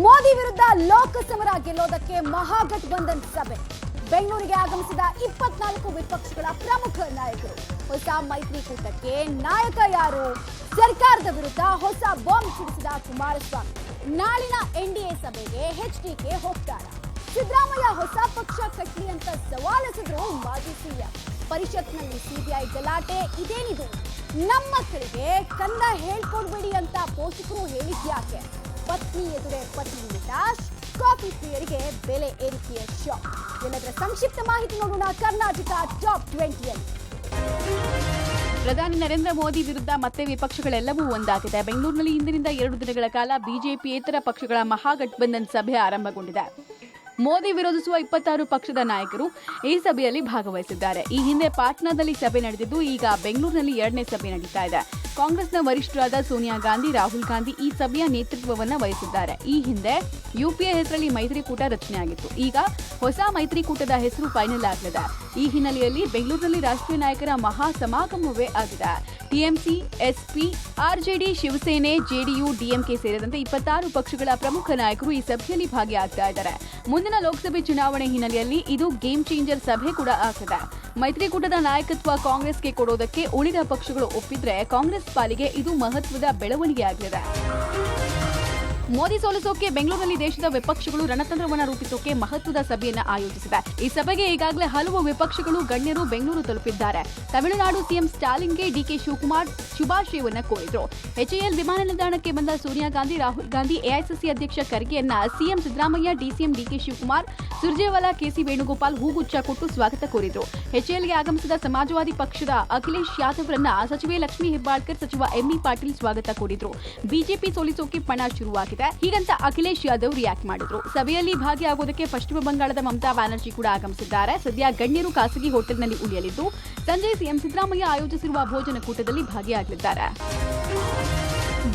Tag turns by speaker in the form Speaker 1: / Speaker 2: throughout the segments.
Speaker 1: ಮೋದಿ ವಿರುದ್ಧ ಲೋಕಸಮರ ಗೆಲ್ಲೋದಕ್ಕೆ ಮಹಾಗಠಬಂಧನ್ ಸಭೆ. ಬೆಂಗಳೂರಿಗೆ ಆಗಮಿಸಿದ 24 ವಿಪಕ್ಷಗಳ ಪ್ರಮುಖ ನಾಯಕರು. ಹೊಸ ಮೈತ್ರಿಕೂಟಕ್ಕೆ ನಾಯಕ ಯಾರು? ಸರ್ಕಾರದ ವಿರುದ್ಧ ಹೊಸ ಬಾಂಬ್ ಸಿಡಿಸಿದ ಕುಮಾರಸ್ವಾಮಿ. ನಾಳಿನ ಎನ್ಡಿಎ ಸಭೆಗೆ ಎಚ್ಡಿಕೆ ಹೋಗ್ತಾರೆ. ಸಿದ್ದರಾಮಯ್ಯ ಹೊಸ ಪಕ್ಷ ಕಟ್ಲಿ ಅಂತ ಸವಾಲೆಸೆದ್ರು ಮಾಜಿ ಸಿಎಂ. ಪರಿಷತ್ನಲ್ಲಿ ಸಿಬಿಐ ಗಲಾಟೆ ಇದೇನಿದು? ನಮ್ಮ ಮಕ್ಕಳಿಗೆ ಕನ್ನಡ ಹೇಳ್ಕೊಡ್ಬೇಡಿ ಅಂತ ಪೋಷಕರು ಹೇಳಿದ್ಯಾಕೆ? ಪತ್ನಿ ಎದುರೇ ಪತಿ ಟಾಶ್, ಕಾಫಿ ಪ್ರಿಯರಿಗೆ ಬೆಲೆ ಏರಿಕೆಯ ಶಾಕ್. ಎಲ್ಲದರ ಸಂಕ್ಷಿಪ್ತ ಮಾಹಿತಿ ನೋಡೋಣ ಕರ್ನಾಟಕ ಟಾಪ್ 20ಯಲ್ಲಿ.
Speaker 2: ಪ್ರಧಾನಿ ನರೇಂದ್ರ ಮೋದಿ ವಿರುದ್ಧ ಮತ್ತೆ ವಿಪಕ್ಷಗಳೆಲ್ಲವೂ ಒಂದಾಗಿದೆ. ಬೆಂಗಳೂರಿನಲ್ಲಿ ಇಂದಿನಿಂದ 2 ದಿನಗಳ ಕಾಲ ಬಿಜೆಪಿಯೇತರ ಪಕ್ಷಗಳ ಮಹಾಗಠಬಂಧನ್ ಸಭೆ ಆರಂಭಗೊಂಡಿದೆ. ಮೋದಿ ವಿರೋಧಿಸುವ 26 ಪಕ್ಷದ ನಾಯಕರು ಈ ಸಭೆಯಲ್ಲಿ ಭಾಗವಹಿಸಿದ್ದಾರೆ. ಈ ಹಿಂದೆ ಪಾಟ್ನಾದಲ್ಲಿ ಸಭೆ ನಡೆದಿದ್ದು, ಈಗ ಬೆಂಗಳೂರಿನಲ್ಲಿ 2ನೇ ಸಭೆ ನಡೀತಾ ಇದೆ. ಕಾಂಗ್ರೆಸ್ನ ವರಿಷ್ಠರಾದ ಸೋನಿಯಾ ಗಾಂಧಿ, ರಾಹುಲ್ ಗಾಂಧಿ ಈ ಸಭೆಯ ನೇತೃತ್ವವನ್ನು ವಹಿಸಿದ್ದಾರೆ. ಈ ಹಿಂದೆ ಯುಪಿಎ ಹೆಸರಲ್ಲಿ ಮೈತ್ರಿಕೂಟ ರಚನೆಯಾಗಿತ್ತು. ಈಗ ಹೊಸ ಮೈತ್ರಿಕೂಟದ ಹೆಸರು ಫೈನಲ್ ಆಗಲಿದೆ. ಈ ಹಿನ್ನೆಲೆಯಲ್ಲಿ ಬೆಂಗಳೂರಿನಲ್ಲಿ ರಾಷ್ಟ್ರೀಯ ನಾಯಕರ ಮಹಾ ಸಮಾಗಮವೇ ಆಗಿದೆ. TMC, SP, RJD, Shiv Sena, JDU, DMK ಸೇರಿದಂತೆ 26 ಪಕ್ಷಗಳ ಪ್ರಮುಖ ನಾಯಕರು ಈ ಸಭೆಯಲ್ಲಿ ಭಾಗಿಯಾಗ್ತಾ ಇದ್ದಾರೆ. ಮುಂದಿನ ಲೋಕಸಭೆ ಚುನಾವಣೆ ಹಿನ್ನೆಲೆಯಲ್ಲಿ ಇದು ಗೇಮ್ ಚೇಂಜರ್ ಸಭೆ ಕೂಡ ಆಗ್ತದೆ. ಮೈತ್ರಿಕೂಟದ ನಾಯಕತ್ವ ಕಾಂಗ್ರೆಸ್ಗೆ ಕೊಡೋದಕ್ಕೆ ಉಳಿದ ಪಕ್ಷಗಳು ಒಪ್ಪಿದ್ರೆ ಕಾಂಗ್ರೆಸ್ ಪಾಲಿಗೆ ಇದು ಮಹತ್ವದ ಬೆಳವಣಿಗೆ ಆಗಲಿದೆ. ಮೋದಿ ಸೋಲಿಸೋಕೆ ಬೆಂಗಳೂರಿನಲ್ಲಿ ದೇಶದ ವಿಪಕ್ಷಗಳು ರಣತಂತ್ರವನ್ನು ರೂಪಿಸೋಕೆ ಮಹತ್ವದ ಸಭೆಯನ್ನು ಆಯೋಜಿಸಿದೆ. ಈ ಸಭೆಗೆ ಈಗಾಗಲೇ ಹಲವು ವಿಪಕ್ಷಗಳು ಗಣ್ಯರು ಬೆಂಗಳೂರು ತಲುಪಿದ್ದಾರೆ. Tamil Nadu CM ಸ್ಟಾಲಿನ್ಗೆ DK Shivakumar ಶುಭಾಶಯವನ್ನು ಕೋರಿದ್ರು. HAL ವಿಮಾನ ನಿಲ್ದಾಣಕ್ಕೆ ಬಂದ ಸೋನಿಯಾ ಗಾಂಧಿ, ರಾಹುಲ್ ಗಾಂಧಿ, ಎಐಸಿಸಿ ಅಧ್ಯಕ್ಷ ಖರ್ಗೆಯನ್ನ CM Siddaramaiah, DCM DK Shivakumar, Surjewala, KC Venugopal ಹೂಗುಚ್ಛ ಕೊಟ್ಟು ಸ್ವಾಗತ ಕೋರಿದ್ರು. ಎಚ್ಎಎಲ್ಗೆ ಆಗಮಿಸಿದ ಸಮಾಜವಾದಿ ಪಕ್ಷದ ಅಖಿಲೇಶ್ ಯಾದವ್ರನ್ನ ಸಚಿವೆ ಲಕ್ಷ್ಮೀ ಹೆಬ್ಬಾಳ್ಕರ್, ಸಚಿವ ಎಂಬಿ ಪಾಟೀಲ್ ಸ್ವಾಗತ ಕೋರಿದ್ರು. ಬಿಜೆಪಿ ಸೋಲಿಸೋಕೆ ಪಣ ಶುರುವಾಗಿದೆ. ಹೀಗಂತ ಅಖಿಲೇಶ್ ಯಾದವ್ ರಿಯಾಕ್ಟ್ ಮಾಡಿದ್ರು. ಸಭೆಯಲ್ಲಿ ಭಾಗಿಯಾಗೋದಕ್ಕೆ ಪಶ್ಚಿಮ ಬಂಗಾಳದ ಮಮತಾ ಬ್ಯಾನರ್ಜಿ ಕೂಡ ಆಗಮಿಸಿದ್ದಾರೆ. ಸದ್ಯ ಗಣ್ಯರು ಖಾಸಗಿ ಹೋಟೆಲ್ನಲ್ಲಿ ಉಳಿಯಲಿದ್ದು, ಸಂಜೆ ಸಿಎಂ ಸಿದ್ದರಾಮಯ್ಯ ಆಯೋಜಿಸಿರುವ ಭೋಜನ ಕೂಟದಲ್ಲಿ ಭಾಗಿಯಾಗಲಿದ್ದಾರೆ.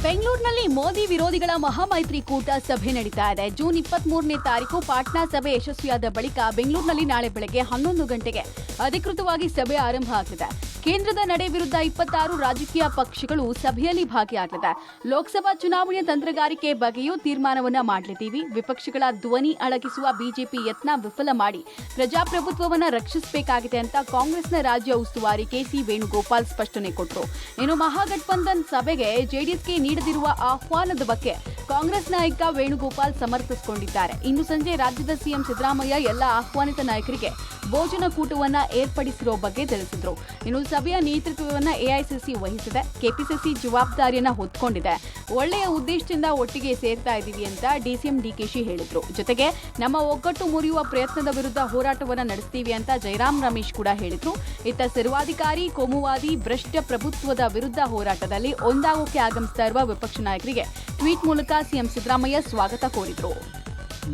Speaker 2: ಬೆಂಗಳೂರಿನಲ್ಲಿ ಮೋದಿ ವಿರೋಧಿಗಳ ಮಹಾಮೈತ್ರಿಕೂಟ ಸಭೆ ನಡೀತಾ ಇದೆ. ಜೂನ್ 23ನೇ ತಾರೀಕು ಪಾಟ್ನಾ ಸಭೆ ಯಶಸ್ವಿಯಾದ ಬಳಿಕ ಬೆಂಗಳೂರಿನಲ್ಲಿ ನಾಳೆ ಬೆಳಗ್ಗೆ 11 ಗಂಟೆಗೆ ಅಧಿಕೃತವಾಗಿ ಸಭೆ ಆರಂಭ ಆಗಲಿದೆ. ಕೇಂದ್ರದ ನಡೆ ವಿರುದ್ಧ 26 ರಾಜಕೀಯ ಪಕ್ಷಗಳು ಸಭೆಯಲ್ಲಿ ಭಾಗಿಯಾಗಲಿದೆ. ಲೋಕಸಭಾ ಚುನಾವಣೆಯ ತಂತ್ರಗಾರಿಕೆ ಬಗ್ಗೆಯೂ ತೀರ್ಮಾನವನ್ನ ಮಾಡಲಿದ್ದೀವಿ. ವಿಪಕ್ಷಗಳ ಧ್ವನಿ ಅಡಗಿಸುವ ಬಿಜೆಪಿ ಯತ್ನ ವಿಫಲ ಮಾಡಿ ಪ್ರಜಾಪ್ರಭುತ್ವವನ್ನು ರಕ್ಷಿಸಬೇಕಾಗಿದೆ ಅಂತ ಕಾಂಗ್ರೆಸ್ನ ರಾಜ್ಯ ಉಸ್ತುವಾರಿ ಕೆಸಿ ವೇಣುಗೋಪಾಲ್ ಸ್ಪಷ್ಟನೆ ಕೊಟ್ಟರು. ಇನ್ನು ಮಹಾಗಠಬಂಧನ್ ಸಭೆಗೆ ಜೆಡಿಎಸ್ಗೆ ನೀಡದಿರುವ ಆಹ್ವಾನದ ಬಗ್ಗೆ ಕಾಂಗ್ರೆಸ್ ನಾಯಕ ವೇಣುಗೋಪಾಲ್ ಸಮರ್ಥಿಸಿಕೊಂಡಿದ್ದಾರೆ. ಇಂದು ಸಂಜೆ ರಾಜ್ಯದ ಸಿಎಂ ಸಿದ್ದರಾಮಯ್ಯ ಎಲ್ಲ ಆಹ್ವಾನಿತ ನಾಯಕರಿಗೆ ಭೋಜನ ಕೂಟವನ್ನ ಏರ್ಪಡಿಸಿರೋ ಬಗ್ಗೆ ತಿಳಿಸಿದ್ರು. ಇನ್ನು ಸಭೆಯ ನೇತೃತ್ವವನ್ನ ಎಐಸಿಸಿ ವಹಿಸಿದೆ. ಕೆಪಿಸಿಸಿ ಜವಾಬ್ದಾರಿಯನ್ನ ಹೊತ್ಕೊಂಡಿದೆ. ಒಳ್ಳೆಯ ಉದ್ದೇಶದಿಂದ ಒಟ್ಟಿಗೆ ಸೇರ್ತಾ ಇದ್ದೀವಿ ಅಂತ ಡಿಸಿಎಂ ಡಿಕೆಶಿ ಹೇಳಿದ್ರು. ಜೊತೆಗೆ ನಮ್ಮ ಒಗ್ಗಟ್ಟು ಮುರಿಯುವ ಪ್ರಯತ್ನದ ವಿರುದ್ಧ ಹೋರಾಟವನ್ನ ನಡೆಸ್ತೀವಿ ಅಂತ ಜಯರಾಮ್ ರಮೇಶ್ ಕೂಡ ಹೇಳಿದ್ರು. ಇತ್ತ ಸರ್ವಾಧಿಕಾರಿ, ಕೋಮುವಾದಿ, ಭ್ರಷ್ಟ ಪ್ರಭುತ್ವದ ವಿರುದ್ಧ ಹೋರಾಟದಲ್ಲಿ ಒಂದಾಗೋಕೆ ಆಗಮಿಸ್ತಾ ಇರುವ ವಿಪಕ್ಷ ನಾಯಕರಿಗೆ ಟ್ವೀಟ್ ಮೂಲಕ ಸಿಎಂ ಸಿದ್ದರಾಮಯ್ಯ ಸ್ವಾಗತ ಕೋರಿದ್ರು.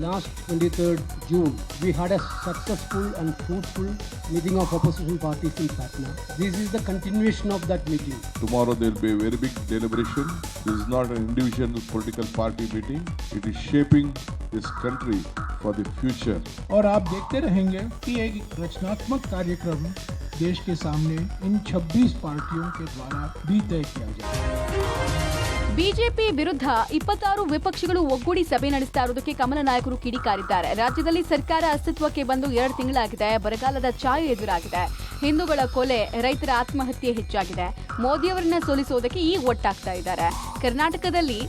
Speaker 3: Last 23rd June, we had a successful and fruitful meeting of opposition parties in Patna. This is the continuation of that meeting.
Speaker 4: Tomorrow there will be a very big deliberation. This is not an individual political party meeting. It is shaping this country for the future.
Speaker 5: और आप देखते रहेंगे कि एक रचनात्मक कार्यक्रम देश के सामने इन 26 पार्टियों के द्वारा भी तय किया जाएगा.
Speaker 2: ಬಿಜೆಪಿ ವಿರುದ್ಧ 26 ವಿಪಕ್ಷಗಳು ಒಗ್ಗೂಡಿ ಸಭೆ ನಡೆಸ್ತಾ ಇರುವುದಕ್ಕೆ ಕಮಲ ನಾಯಕರು ಕಿಡಿಕಾರಿದ್ದಾರೆ. ರಾಜ್ಯದಲ್ಲಿ ಸರ್ಕಾರ ಅಸ್ತಿತ್ವಕ್ಕೆ ಬಂದು 2 ತಿಂಗಳಾಗಿದೆ. ಬರಗಾಲದ ಛಾಯೆ ಎದುರಾಗಿದೆ. ಹಿಂದೂಗಳ ಕೊಲೆ, ರೈತರ ಆತ್ಮಹತ್ಯೆ ಹೆಚ್ಚಾಗಿದೆ. ಮೋದಿಯವರನ್ನ ಸೋಲಿಸೋದಕ್ಕೆ ಈಗ ಒಟ್ಟಾಗ್ತಾ ಇದ್ದಾರೆ. ಕರ್ನಾಟಕದಲ್ಲಿ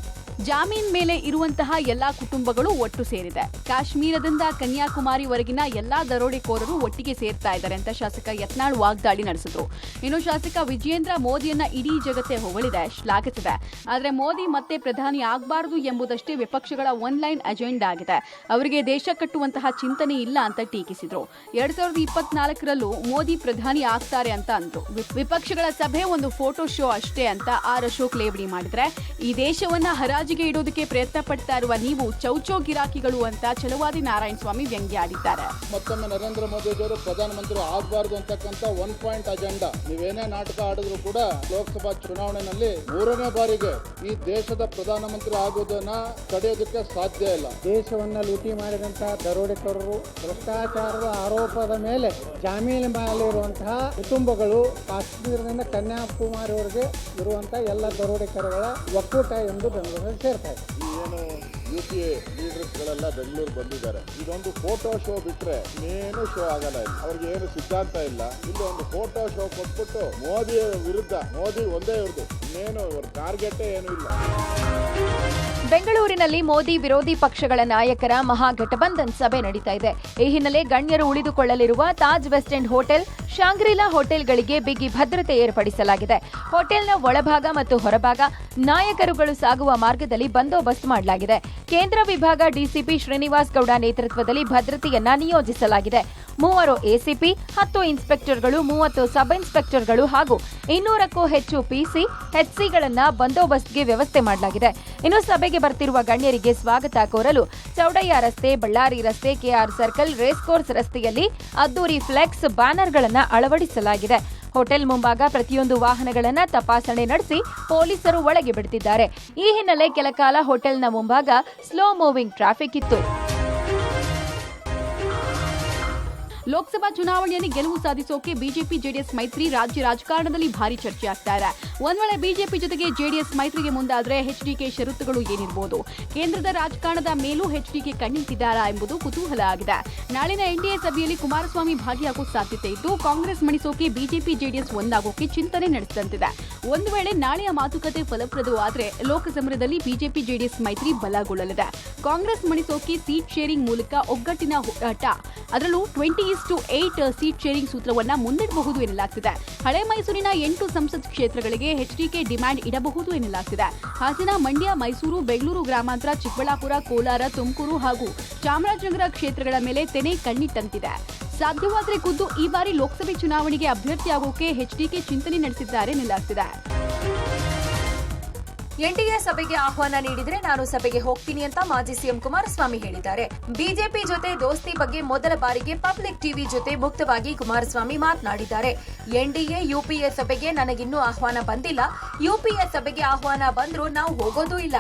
Speaker 2: ಜಾಮೀನ್ ಮೇಲೆ ಇರುವಂತಹ ಎಲ್ಲಾ ಕುಟುಂಬಗಳು ಒಟ್ಟು ಸೇರಿದೆ. ಕಾಶ್ಮೀರದಿಂದ ಕನ್ಯಾಕುಮಾರಿವರೆಗಿನ ಎಲ್ಲಾ ದರೋಡೆಕೋರರು ಒಟ್ಟಿಗೆ ಸೇರ್ತಾ ಇದ್ದಾರೆ ಅಂತ ಶಾಸಕ ಯತ್ನಾಳ್ ವಾಗ್ದಾಳಿ ನಡೆಸಿದ್ರು. ಇನ್ನು ಶಾಸಕ ವಿಜಯೇಂದ್ರ ಮೋದಿಯನ್ನ ಇಡೀ ಜಗತ್ತೇ ಹೊಗಳಿದೆ, ಶ್ಲಾಘಿಸಿದೆ. ಆದರೆ ಮೋದಿ ಮತ್ತೆ ಪ್ರಧಾನಿ ಆಗಬಾರದು ಎಂಬುದಷ್ಟೇ ವಿಪಕ್ಷಗಳ ಒನ್ಲೈನ್ ಅಜೆಂಡಾ ಆಗಿದೆ. ಅವರಿಗೆ ದೇಶ ಕಟ್ಟುವಂತಹ ಚಿಂತನೆ ಇಲ್ಲ ಅಂತ ಟೀಕಿಸಿದ್ರು. 2024ರಲ್ಲೂ ಮೋದಿ ಪ್ರಧಾನಿ ಆಗ್ತಾರೆ ಅಂತ ಅಂದ್ರು. ವಿಪಕ್ಷಗಳ ಸಭೆ ಒಂದು ಫೋಟೋ ಶೋ ಅಷ್ಟೇ ಅಂತ ಆರ್ ಅಶೋಕ್ ಲೇವಡಿ ಮಾಡಿದ್ರೆ, ಈ ದೇಶವನ್ನ ಹರಾಜಿಗೆ ಇಡೋದಕ್ಕೆ ಪ್ರಯತ್ನ ಪಡ್ತಾ ಇರುವ ನೀವು ಚೌಚೋ ಗಿರಾಕಿಗಳು ಅಂತ ಛಲವಾದಿ ನಾರಾಯಣಸ್ವಾಮಿ ವ್ಯಂಗ್ಯವಾಡಿದ್ದಾರೆ.
Speaker 6: ಮತ್ತೊಮ್ಮೆ ನರೇಂದ್ರ ಮೋದಿ ಅವರು ಪ್ರಧಾನಮಂತ್ರಿ ಆಗಬಾರದು ಅಂತಕ್ಕಂಥ 1 ಪಾಯಿಂಟ್ ಅಜೆಂಡಾ. ನೀವೇನೇ ನಾಟಕ ಆಡಿದ್ರು ಕೂಡ ಲೋಕಸಭಾ ಚುನಾವಣೆಯಲ್ಲಿ 3ನೇ ಬಾರಿಗೆ ಈ ದೇಶದ ಪ್ರಧಾನಮಂತ್ರಿ ಆಗುವುದನ್ನ ತಡೆಯೋದಕ್ಕೆ ಸಾಧ್ಯ ಇಲ್ಲ.
Speaker 7: ದೇಶವನ್ನ ಲೂಟಿ ಮಾಡಿದಂತಹ ದರೋಡೆಕೋರರು, ಭ್ರಷ್ಟಾಚಾರದ ಆರೋಪದ ಮೇಲೆ ಜಾಮೀನು ಮೇಲಿರುವಂತಹ ಕುಟುಂಬಗಳು, ಕಾಶ್ಮೀರದಿಂದ ಕನ್ಯಾಕುಮಾರಿವರೆಗೆ ಇರುವಂತಹ ಎಲ್ಲ ದರೋಡೆಕೋರಗಳ ಒಕ್ಕೂಟ ಎಂದು ಬೆಂಗಳೂರಲ್ಲಿ ಸೇರ್ತಾ ಇದೆ.
Speaker 6: ಏನು UPA ಲೀಡರ್ಸ್ಗಳೆಲ್ಲ ಬೆಂಗಳೂರು ಬಂದಿದ್ದಾರೆ. ಇದೊಂದು ಫೋಟೋ ಶೋ ಬಿಟ್ರೆ ಇನ್ನೇನು ಶೋ ಆಗಲ್ಲ. ಅವ್ರಿಗೆ ಏನು ಸಿದ್ಧಾಂತ ಇಲ್ಲ. ಇಲ್ಲಿ ಒಂದು ಫೋಟೋ ಶೋ ಕೊಟ್ಬಿಟ್ಟು ಮೋದಿ ವಿರುದ್ಧ, ಮೋದಿ ಒಂದೇ ಇವ್ರದ್ದು, ಇನ್ನೇನು ಇವ್ರ ಟಾರ್ಗೆಟ್ ಏನು ಇಲ್ಲ.
Speaker 8: ಬೆಂಗಳೂರಿನಲ್ಲಿ ಮೋದಿ ವಿರೋಧಿ ಪಕ್ಷಗಳ ನಾಯಕರ ಮಹಾಗಠಬಂಧನ್ ಸಭೆ ನಡೀತಾ ಇದೆ. ಈ ಹಿನ್ನೆಲೆ ಗಣ್ಯರು ಉಳಿದುಕೊಳ್ಳಲಿರುವ Taj West End hotel, Shangri La ಹೋಟೆಲ್ಗಳಿಗೆ ಬಿಗಿ ಭದ್ರತೆ ಏರ್ಪಡಿಸಲಾಗಿದೆ. ಹೋಟೆಲ್ನ ಒಳಭಾಗ ಮತ್ತು ಹೊರಭಾಗ, ನಾಯಕರುಗಳು ಸಾಗುವ ಮಾರ್ಗದಲ್ಲಿ ಬಂದೋಬಸ್ತ್ ಮಾಡಲಾಗಿದೆ. ಕೇಂದ್ರ ವಿಭಾಗ ಡಿಸಿಪಿ ಶ್ರೀನಿವಾಸ್ ಗೌಡ ನೇತೃತ್ವದಲ್ಲಿ ಭದ್ರತೆಯನ್ನ ನಿಯೋಜಿಸಲಾಗಿದೆ. 3 ಎಸಿಪಿ, 10 ಇನ್ಸ್ಪೆಕ್ಟರ್ಗಳು, 30 ಸಬ್ ಇನ್ಸ್ಪೆಕ್ಟರ್ಗಳು ಹಾಗೂ 200ಕ್ಕೂ ಹೆಚ್ಚು ಪಿಸಿ, ಎಚ್ಸಿಗಳನ್ನ ಬಂದೋಬಸ್ತ್ಗೆ ವ್ಯವಸ್ಥೆ ಮಾಡಲಾಗಿದೆ. ಇನ್ನು ಸಭೆಗೆ ಬರ್ತಿರುವ ಗಣ್ಯರಿಗೆ ಸ್ವಾಗತ ಕೋರಲು ಚೌಡಯ್ಯ ರಸ್ತೆ, ಬಳ್ಳಾರಿ ರಸ್ತೆ, ಕೆಆರ್ ಸರ್ಕಲ್, ರೇಸ್ ಕೋರ್ಸ್ ರಸ್ತೆಯಲ್ಲಿ ಅದ್ದೂರಿ ಫ್ಲೆಕ್ಸ್ ಬ್ಯಾನರ್ಗಳನ್ನು ಅಳವಡಿಸಲಾಗಿದೆ. ಹೋಟೆಲ್ ಮುಂಭಾಗ ಪ್ರತಿಯೊಂದು ವಾಹನಗಳನ್ನು ತಪಾಸಣೆ ನಡೆಸಿ ಪೊಲೀಸರು ಒಳಗೆ ಬಿಡುತ್ತಿದ್ದಾರೆ. ಈ ಹಿನ್ನೆಲೆ ಕೆಲಕಾಲ ಹೋಟೆಲ್ನ ಮುಂಭಾಗ ಸ್ಲೋ ಮೂವಿಂಗ್ ಟ್ರಾಫಿಕ್ ಇತ್ತು.
Speaker 2: ಲೋಕಸಭಾ ಚುನಾವಣೆಯಲ್ಲಿ ಗೆಲುವು ಸಾಧಿಸೋಕೆ ಬಿಜೆಪಿ ಜೆಡಿಎಸ್ ಮೈತ್ರಿ ರಾಜ್ಯ ರಾಜಕಾರಣದಲ್ಲಿ ಭಾರಿ ಚರ್ಚೆ ಆಗ್ತಾ ಇದೆ. ಒಂದ್ ವೇಳೆ ಬಿಜೆಪಿ ಜೊತೆಗೆ ಜೆಡಿಎಸ್ ಮೈತ್ರಿಗೆ ಮುಂದಾದ್ರೆ ಎಚ್ಡಿಕೆ ಷರತ್ತುಗಳು ಏನಿರಬಹುದು? ಕೇಂದ್ರದ ರಾಜಕಾರಣದ ಮೇಲೂ ಎಚ್ಡಿಕೆ ಕಣ್ಣಿಟ್ಟಿದ್ದಾರಾ ಎಂಬುದು ಕುತೂಹಲ ಆಗಿದೆ. ನಾಳಿನ ಎನ್ಡಿಎ ಸಭೆಯಲ್ಲಿ ಕುಮಾರಸ್ವಾಮಿ ಭಾಗಿಯಾಗುವ ಸಾಧ್ಯತೆ ಇದ್ದು, ಕಾಂಗ್ರೆಸ್ ಮಣಿಸೋಕೆ ಬಿಜೆಪಿ ಜೆಡಿಎಸ್ ಒಂದಾಗೋಕೆ ಚಿಂತನೆ ನಡೆಸಿದಂತಿದೆ. ಒಂದು ವೇಳೆ ನಾಳೆಯ ಮಾತುಕತೆ ಫಲಪ್ರದವಾದರೆ ಲೋಕಸಮರದಲ್ಲಿ ಬಿಜೆಪಿ ಜೆಡಿಎಸ್ ಮೈತ್ರಿ ಬಲಗೊಳ್ಳಲಿದೆ. ಕಾಂಗ್ರೆಸ್ ಮಣಿಸೋಕೆ ಸೀಟ್ ಶೇರಿಂಗ್ ಮೂಲಕ ಒಗ್ಗಟ್ಟಿನ ಹೋರಾಟ, ಅದರಲ್ಲೂ 20:8 ಸೀಟ್ ಶೇರಿಂಗ್ ಸೂತ್ರವನ್ನ ಮುಂದಿಡಬಹುದು ಎನ್ನಲಾಗ್ತಿದೆ. ಹಳೆ ಮೈಸೂರಿನ 8 ಸಂಸತ್ ಕ್ಷೇತ್ರಗಳಿಗೆ ಎಚ್ಡಿಕೆ ಡಿಮ್ಯಾಂಡ್ ಇಡಬಹುದು ಎನ್ನಲಾಗ್ತಿದೆ. ಹಾಸನ, ಮಂಡ್ಯ, ಮೈಸೂರು, ಬೆಂಗಳೂರು ಗ್ರಾಮಾಂತರ, ಚಿಕ್ಕಬಳ್ಳಾಪುರ, ಕೋಲಾರ, ತುಮಕೂರು ಹಾಗೂ ಚಾಮರಾಜನಗರ ಕ್ಷೇತ್ರಗಳ ಮೇಲೆ ತೆನೆ ಕಣ್ಣಿಟ್ಟಂತಿದೆ. ಸಾಧ್ಯವಾದರೆ ಖುದ್ದು ಈ ಬಾರಿ ಲೋಕಸಭೆ ಚುನಾವಣೆಗೆ ಅಭ್ಯರ್ಥಿಯಾಗೋಕೆ ಎಚ್ಡಿಕೆ ಚಿಂತನೆ ನಡೆಸಿದ್ದಾರೆ ಎನ್ನಲಾಗ್ತಿದೆ.
Speaker 8: ಎನ್ಡಿಎ ಸಭೆಗೆ ಆಹ್ವಾನ ನೀಡಿದ್ರೆ ನಾನು ಸಭೆಗೆ ಹೋಗ್ತೀನಿ ಅಂತ ಮಾಜಿ ಸಿಎಂ ಕುಮಾರಸ್ವಾಮಿ ಹೇಳಿದ್ದಾರೆ. ಬಿಜೆಪಿ ಜೊತೆ ದೋಸ್ತಿ ಬಗ್ಗೆ ಮೊದಲ ಬಾರಿಗೆ ಪಬ್ಲಿಕ್ ಟಿವಿ ಜೊತೆ ಮುಕ್ತವಾಗಿ ಕುಮಾರಸ್ವಾಮಿ ಮಾತನಾಡಿದ್ದಾರೆ. ಎನ್ಡಿಎ ಯುಪಿಎ ಸಭೆಗೆ ನನಗಿನ್ನೂ ಆಹ್ವಾನ ಬಂದಿಲ್ಲ. ಯುಪಿಎ ಸಭೆಗೆ ಆಹ್ವಾನ ಬಂದ್ರೂ ನಾವು ಹೋಗೋದೂ ಇಲ್ಲ.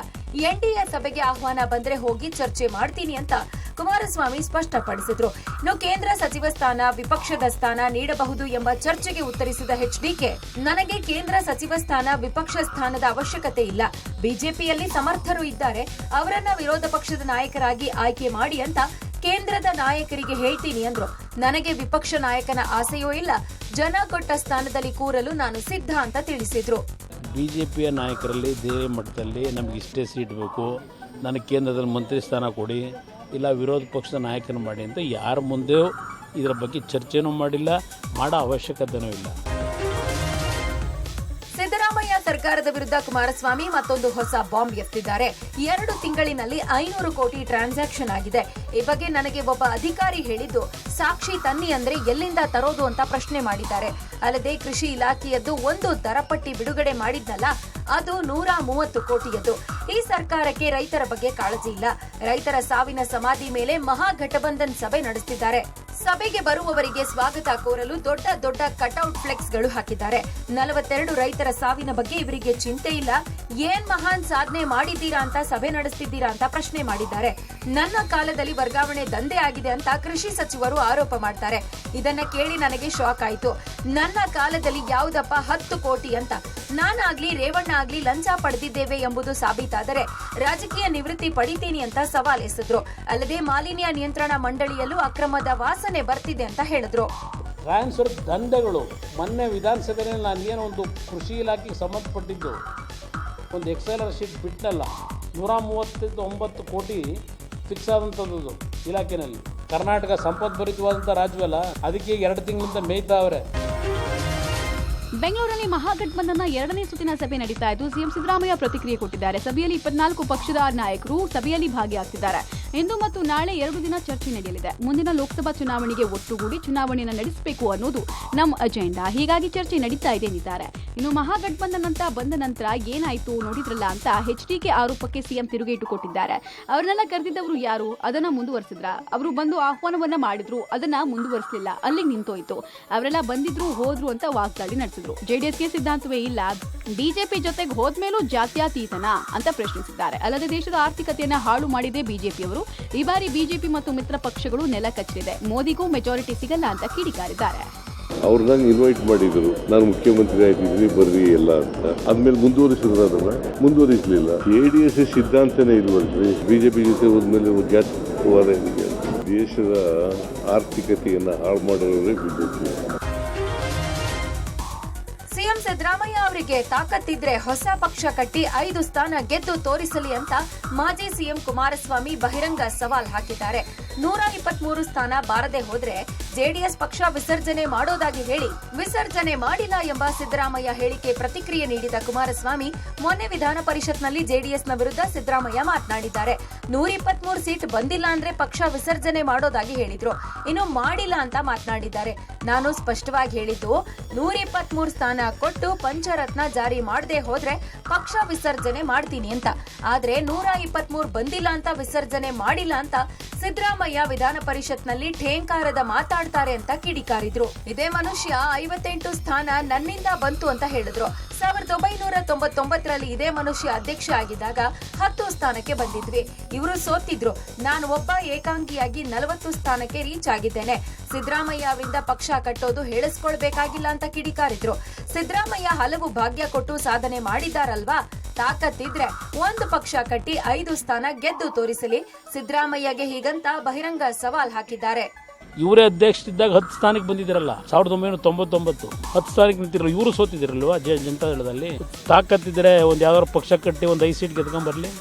Speaker 8: ಎನ್ಡಿಎ ಸಭೆಗೆ ಆಹ್ವಾನ ಬಂದ್ರೆ ಹೋಗಿ ಚರ್ಚೆ ಮಾಡ್ತೀನಿ ಅಂತ ಕುಮಾರಸ್ವಾಮಿ ಸ್ಪಷ್ಟಪಡಿಸಿದ್ರು. ಇನ್ನು ಕೇಂದ್ರ ಸಚಿವ ಸ್ಥಾನ, ವಿಪಕ್ಷದ ಸ್ಥಾನ ನೀಡಬಹುದು ಎಂಬ ಚರ್ಚೆಗೆ ಉತ್ತರಿಸಿದ ಎಚ್ಡಿಕೆ, ನನಗೆ ಕೇಂದ್ರ ಸಚಿವ ಸ್ಥಾನ, ವಿಪಕ್ಷ ಸ್ಥಾನದ ಅವಶ್ಯಕತೆ ಇಲ್ಲ. ಬಿಜೆಪಿಯಲ್ಲಿ ಸಮರ್ಥರು ಇದ್ದಾರೆ, ಅವರನ್ನ ವಿರೋಧ ಪಕ್ಷದ ನಾಯಕರಾಗಿ ಆಯ್ಕೆ ಮಾಡಿ ಅಂತ ಕೇಂದ್ರದ ನಾಯಕರಿಗೆ ಹೇಳ್ತೀನಿ ಅಂದ್ರು. ನನಗೆ ವಿಪಕ್ಷ ನಾಯಕನ ಆಸೆಯೂ ಇಲ್ಲ. ಜನ ಕೊಟ್ಟ ಸ್ಥಾನದಲ್ಲಿ ಕೂರಲು ನಾನು ಸಿದ್ಧ ಅಂತ ತಿಳಿಸಿದ್ರು.
Speaker 9: ಬಿಜೆಪಿಯ ನಾಯಕರಲ್ಲಿ ದೇಹ ಮಟ್ಟದಲ್ಲಿ ನಮಗೆ ಇಷ್ಟೇ ಸೀಟ್ ಬೇಕು, ನನಗೆ ಕೇಂದ್ರದಲ್ಲಿ ಮಂತ್ರಿ ಸ್ಥಾನ ಕೊಡಿ, ಇಲ್ಲ ವಿರೋಧ ಪಕ್ಷದ ನಾಯಕನ ಮಾಡಿ ಅಂತ ಯಾರ ಮುಂದೆಯೂ ಇದರ ಬಗ್ಗೆ ಚರ್ಚೆನೂ ಮಾಡಿಲ್ಲ, ಮಾಡೋ ಅವಶ್ಯಕತೆಯೂ ಇಲ್ಲ.
Speaker 8: ಸಿದ್ದರಾಮಯ್ಯ ಸರ್ಕಾರದ ವಿರುದ್ಧ ಕುಮಾರಸ್ವಾಮಿ ಮತ್ತೊಂದು ಹೊಸ ಬಾಂಬ್ ಎತ್ತಿದ್ದಾರೆ. 2 ತಿಂಗಳಿನಲ್ಲಿ 500 ಕೋಟಿ ಟ್ರಾನ್ಸಾಕ್ಷನ್ ಆಗಿದೆ. ಈ ಬಗ್ಗೆ ನನಗೆ ಒಬ್ಬ ಅಧಿಕಾರಿ ಹೇಳಿದ್ದು, ಸಾಕ್ಷಿ ತನ್ನಿ ಅಂದ್ರೆ ಎಲ್ಲಿಂದ ತರೋದು ಅಂತ ಪ್ರಶ್ನೆ ಮಾಡಿದ್ದಾರೆ. ಅಲ್ಲದೆ ಕೃಷಿ ಇಲಾಖೆಯದ್ದು ಒಂದು ದರಪಟ್ಟಿ ಬಿಡುಗಡೆ ಮಾಡಿದ್ನಲ್ಲ, ಅದು 130 ಕೋಟಿಯದ್ದು. ಈ ಸರ್ಕಾರಕ್ಕೆ ರೈತರ ಬಗ್ಗೆ ಕಾಳಜಿ ಇಲ್ಲ. ರೈತರ ಸಾವಿನ ಸಮಾಧಿ ಮೇಲೆ ಮಹಾಗಠಬಂಧನ್ ಸಭೆ ನಡೆಸುತ್ತಿದ್ದಾರೆ. ಸಭೆಗೆ ಬರುವವರಿಗೆ ಸ್ವಾಗತ ಕೋರಲು ದೊಡ್ಡ ದೊಡ್ಡ ಕಟ್ಔಟ್ ಫ್ಲೆಕ್ಸ್ಗಳು ಹಾಕಿದ್ದಾರೆ. 42 ರೈತರ ಸಾವಿನ ಬಗ್ಗೆ ಇವರಿಗೆ ಚಿಂತೆ ಇಲ್ಲ. ಏನ್ ಮಹಾನ್ ಸಾಧನೆ ಮಾಡಿದ್ದೀರಾ ಅಂತ ಸಭೆ ನಡೆಸ್ತಿದ್ದೀರಾ ಅಂತ ಪ್ರಶ್ನೆ ಮಾಡಿದ್ದಾರೆ. ನನ್ನ ಕಾಲದಲ್ಲಿ ವರ್ಗಾವಣೆ ದಂಧೆ ಆಗಿದೆ ಅಂತ ಕೃಷಿ ಸಚಿವರು ಆರೋಪ ಮಾಡ್ತಾರೆ. ಇದನ್ನ ಕೇಳಿ ನನಗೆ ಶಾಕ್ ಆಯ್ತು. ನನ್ನ ಕಾಲದಲ್ಲಿ ಯಾವುದಪ್ಪ 10 ಕೋಟಿ ಅಂತ? ನಾನಾಗ್ಲಿ ರೇವಣ್ಣ ಆಗ್ಲಿ ಲಂಚ ಪಡೆದಿದ್ದೇವೆ ಎಂಬುದು ಸಾಬೀತಾದರೆ ರಾಜಕೀಯ ನಿವೃತ್ತಿ ಪಡಿತೀನಿ ಅಂತ ಸವಾಲ್ ಎಸೆದ್ರು. ಅಲ್ಲದೆ ಮಾಲಿನ್ಯ ನಿಯಂತ್ರಣ ಮಂಡಳಿಯಲ್ಲೂ ಅಕ್ರಮದ ವಾಸನೆ ಬರ್ತಿದೆ ಅಂತ ಹೇಳಿದ್ರು.
Speaker 9: ಟ್ರಾನ್ಸ್ಫರ್ ದಂಧೆಗಳು ಮೊನ್ನೆ ವಿಧಾನಸಭೆಯಲ್ಲಿ ನಾನು ಏನೋ ಒಂದು ಕೃಷಿ ಇಲಾಖೆಗೆ ಸಂಬಂಧಪಟ್ಟಿದ್ದು ಒಂದು ಎಕ್ಸೆಲರ್ ಶೀಟ್ ಬಿಟ್ಟನಲ್ಲ, 139 ಕೋಟಿ ಫಿಕ್ಸ್ ಆದಂಥದ್ದು ಇಲಾಖೆಯಲ್ಲಿ. ಕರ್ನಾಟಕ ಸಂಪದ್ಭರಿತವಾದಂಥ ರಾಜ್ಯವಲ್ಲ, ಅದಕ್ಕೆ 2 ತಿಂಗಳಿಂದ ಮೇಯ್ತಾವ್ರೆ.
Speaker 2: ಬೆಂಗಳೂರಲ್ಲಿ ಮಹಾಗಠಬಂಧನ್ನ 2ನೇ ಸುತ್ತಿನ ಸಭೆ ನಡೀತಾ ಇದ್ದು, ಸಿಎಂ ಸಿದ್ದರಾಮಯ್ಯ ಪ್ರತಿಕ್ರಿಯೆ ಕೊಟ್ಟಿದ್ದಾರೆ. ಸಭೆಯಲ್ಲಿ 24 ಪಕ್ಷದ ನಾಯಕರು ಸಭೆಯಲ್ಲಿ ಭಾಗಿಯಾಗ್ತಿದ್ದಾರೆ. ಇಂದು ಮತ್ತು ನಾಳೆ 2 ದಿನ ಚರ್ಚೆ ನಡೆಯಲಿದೆ. ಮುಂದಿನ ಲೋಕಸಭಾ ಚುನಾವಣೆಗೆ ಒಟ್ಟುಗೂಡಿ ಚುನಾವಣೆಯನ್ನು ನಡೆಸಬೇಕು ಅನ್ನೋದು ನಮ್ಮ ಅಜೆಂಡಾ. ಹೀಗಾಗಿ ಚರ್ಚೆ ನಡೀತಾ ಇದೆ ಎಂದಿದ್ದಾರೆ. ಇನ್ನು ಮಹಾಗಠಬಂಧನ್ ಅಂತ ಬಂದ ನಂತರ ಏನಾಯ್ತು ನೋಡಿದ್ರಲ್ಲ ಅಂತ ಎಚ್ಡಿಕೆ ಆರೋಪಕ್ಕೆ ಸಿಎಂ ತಿರುಗೇಟು ಕೊಟ್ಟಿದ್ದಾರೆ. ಅವರನ್ನೆಲ್ಲ ಕರೆದಿದ್ದವರು ಯಾರು? ಅದನ್ನ ಮುಂದುವರೆಸಿದ್ರ? ಅವರು ಬಂದು ಆಹ್ವಾನವನ್ನ ಮಾಡಿದ್ರು, ಅದನ್ನ ಮುಂದುವರಿಸಲಿಲ್ಲ, ಅಲ್ಲಿಗೆ ನಿಂತೋಯ್ತು. ಅವರೆಲ್ಲ ಬಂದಿದ್ರು ಹೋದ್ರು ಅಂತ ವಾಗ್ದಾಳಿ ನಡೆಸಿದ್ರು. ಜೆಡಿಎಸ್ಗೆ ಸಿದ್ಧಾಂತವೇ ಇಲ್ಲ, ಬಿಜೆಪಿ ಜೊತೆಗೆ ಹೋದ್ಮೇಲೂ ಜಾತ್ಯತೀತನ ಅಂತ ಪ್ರಶ್ನಿಸಿದ್ದಾರೆ. ಅಲ್ಲದೆ ದೇಶದ ಆರ್ಥಿಕತೆಯನ್ನ ಹಾಳು ಮಾಡಿದೆ ಬಿಜೆಪಿಯವರು. ಈ ಬಾರಿ ಬಿಜೆಪಿ ಮತ್ತು ಮಿತ್ರ ಪಕ್ಷಗಳು ನೆಲ ಕಚ್ಚಿದೆ. ಮೋದಿಗೂ ಮೆಜಾರಿಟಿ ಸಿಗಲ್ಲ ಅಂತ ಕಿಡಿಕಾರಿದ್ದಾರೆ.
Speaker 10: ಅವ್ರನ್ನ ಇನ್ವೈಟ್ ಮಾಡಿದ್ರು, ನಾನು ಮುಖ್ಯಮಂತ್ರಿ ಆಗಿದ್ದೀನಿ ಬರ್ರಿ ಎಲ್ಲ ಅಂತ. ಆದ್ಮೇಲೆ ಮುಂದುವರಿಸಿದ್ರು, ಅದನ್ನ ಮುಂದುವರಿಸಲಿಲ್ಲ. JDS ಸಿದ್ಧಾಂತನೇ ಇಲ್ವಲ್ರಿ, ಬಿಜೆಪಿ ಜೊತೆ ಹೋದ್ಮೇಲೆ ಜಾತಿವಾದ ಏನಿದೆ. ದೇಶದ ಆರ್ಥಿಕತೆಯನ್ನ ಹಾಳು ಮಾಡೋರೇ ಬಿಜೆಪಿ.
Speaker 8: ಸಿಎಂ ಸಿದ್ದರಾಮಯ್ಯ ಅವರಿಗೆ ತಾಕತ್ತಿದ್ರೆ ಹೊಸ ಪಕ್ಷ ಕಟ್ಟಿ 5 ಸ್ಥಾನ ಗೆದ್ದು ತೋರಿಸಲಿ ಅಂತ ಮಾಜಿ ಸಿಎಂ ಕುಮಾರಸ್ವಾಮಿ ಬಹಿರಂಗ ಸವಾಲ್ ಹಾಕಿದ್ದಾರೆ. 123 ಸ್ಥಾನ ಬಾರದೆ ಹೋದ್ರೆ ಜೆಡಿಎಸ್ ಪಕ್ಷ ವಿಸರ್ಜನೆ ಮಾಡೋದಾಗಿ ಹೇಳಿ ವಿಸರ್ಜನೆ ಮಾಡಿಲ್ಲ ಎಂಬ ಸಿದ್ದರಾಮಯ್ಯ ಹೇಳಿಕೆ ಪ್ರತಿಕ್ರಿಯೆ ನೀಡಿದ ಕುಮಾರಸ್ವಾಮಿ ಮೊನ್ನೆ ವಿಧಾನ ಪರಿಷತ್ನಲ್ಲಿ ಜೆಡಿಎಸ್ನ ವಿರುದ್ಧ ಸಿದ್ದರಾಮಯ್ಯ ಮಾತನಾಡಿದ್ದಾರೆ. 123 ಸೀಟ್ ಬಂದಿಲ್ಲ ಅಂದ್ರೆ ಪಕ್ಷ ವಿಸರ್ಜನೆ ಮಾಡೋದಾಗಿ ಹೇಳಿದ್ರು, ಇನ್ನು ಮಾಡಿಲ್ಲ ಅಂತ ಮಾತನಾಡಿದ್ದಾರೆ. ನಾನು ಸ್ಪಷ್ಟವಾಗಿ ಹೇಳಿದ್ದು 123 ಸ್ಥಾನ ಕೊಟ್ಟು ಪಂಚರತ್ನ ಜಾರಿ ಮಾಡದೆ ಹೋದ್ರೆ ಪಕ್ಷ ವಿಸರ್ಜನೆ ಮಾಡ್ತೀನಿ ಅಂತ. ಆದ್ರೆ 123 ಬಂದಿಲ್ಲ ಅಂತ ವಿಸರ್ಜನೆ ಮಾಡಿಲ್ಲ ಅಂತ ಸಿದ್ದರಾಮಯ್ಯ ವಿಧಾನ ಪರಿಷತ್ನಲ್ಲಿ ಠೇಂಕಾರದ ಮಾತಾಡ್ತಾರೆ ಅಂತ ಕಿಡಿಕಾರಿದ್ರು. ಇದೇ ಮನುಷ್ಯ 58 ಸ್ಥಾನ ನನ್ನಿಂದ ಬಂತು ಅಂತ ಹೇಳಿದ್ರು. 1999ರಲ್ಲಿ ಇದೇ ಮನುಷ್ಯ ಅಧ್ಯಕ್ಷ ಆಗಿದ್ದಾಗ 10 ಸ್ಥಾನಕ್ಕೆ ಬಂದಿದ್ವಿ. ಇವರು ಸೋತಿದ್ರು. ನಾನು ಒಬ್ಬ ಏಕಾಂಗಿಯಾಗಿ 40 ಸ್ಥಾನಕ್ಕೆ ರೀಚ್ ಆಗಿದ್ದೇನೆ. ಸಿದ್ದರಾಮಯ್ಯ ಅವರಿಂದ ಪಕ್ಷ ಕಟ್ಟೋದು ಹೇಳಿಸ್ಕೊಳ್ಬೇಕಾಗಿಲ್ಲ ಅಂತ ಕಿಡಿಕಾರಿದ್ರು. ಸಿದ್ದರಾಮಯ್ಯ ಹಲವು ಭಾಗ್ಯ ಕೊಟ್ಟು ಸಾಧನೆ ಮಾಡಿದ್ದಾರಲ್ವಾ, ತಾಕತ್ತಿದ್ರೆ ಒಂದು ಪಕ್ಷ ಕಟ್ಟಿ 5 ಸ್ಥಾನ ಗೆದ್ದು ತೋರಿಸಲಿ. ಸಿದ್ದರಾಮಯ್ಯಗೆ ಹೀಗಂತ ಬಹಿರಂಗ ಸವಾಲ್ ಹಾಕಿದ್ದಾರೆ.
Speaker 9: ಇವರೇ ಅಧ್ಯಕ್ಷರಿದ್ದಾಗ 10 ಸ್ಥಾನಕ್ಕೆ ಬಂದಿದ್ದಾರಲ್ಲ, 1999 10 ಸ್ಥಾನಕ್ಕೆ ನಿಂತಿರಲ್ಲ, ಇವರು ಸೋತಿದಿರಲ್ವಾ ಜನತಾದಳದಲ್ಲಿ. ತಾಕತ್ತಿದ್ರೆ ಒಂದು ಯಾವ್ದಾದ್ರು ಪಕ್ಷ ಕಟ್ಟಿ ಒಂದು 5 ಸೀಟ್ ಗೆದ್ಕೊಂಡ್ಬರ್ಲಿ.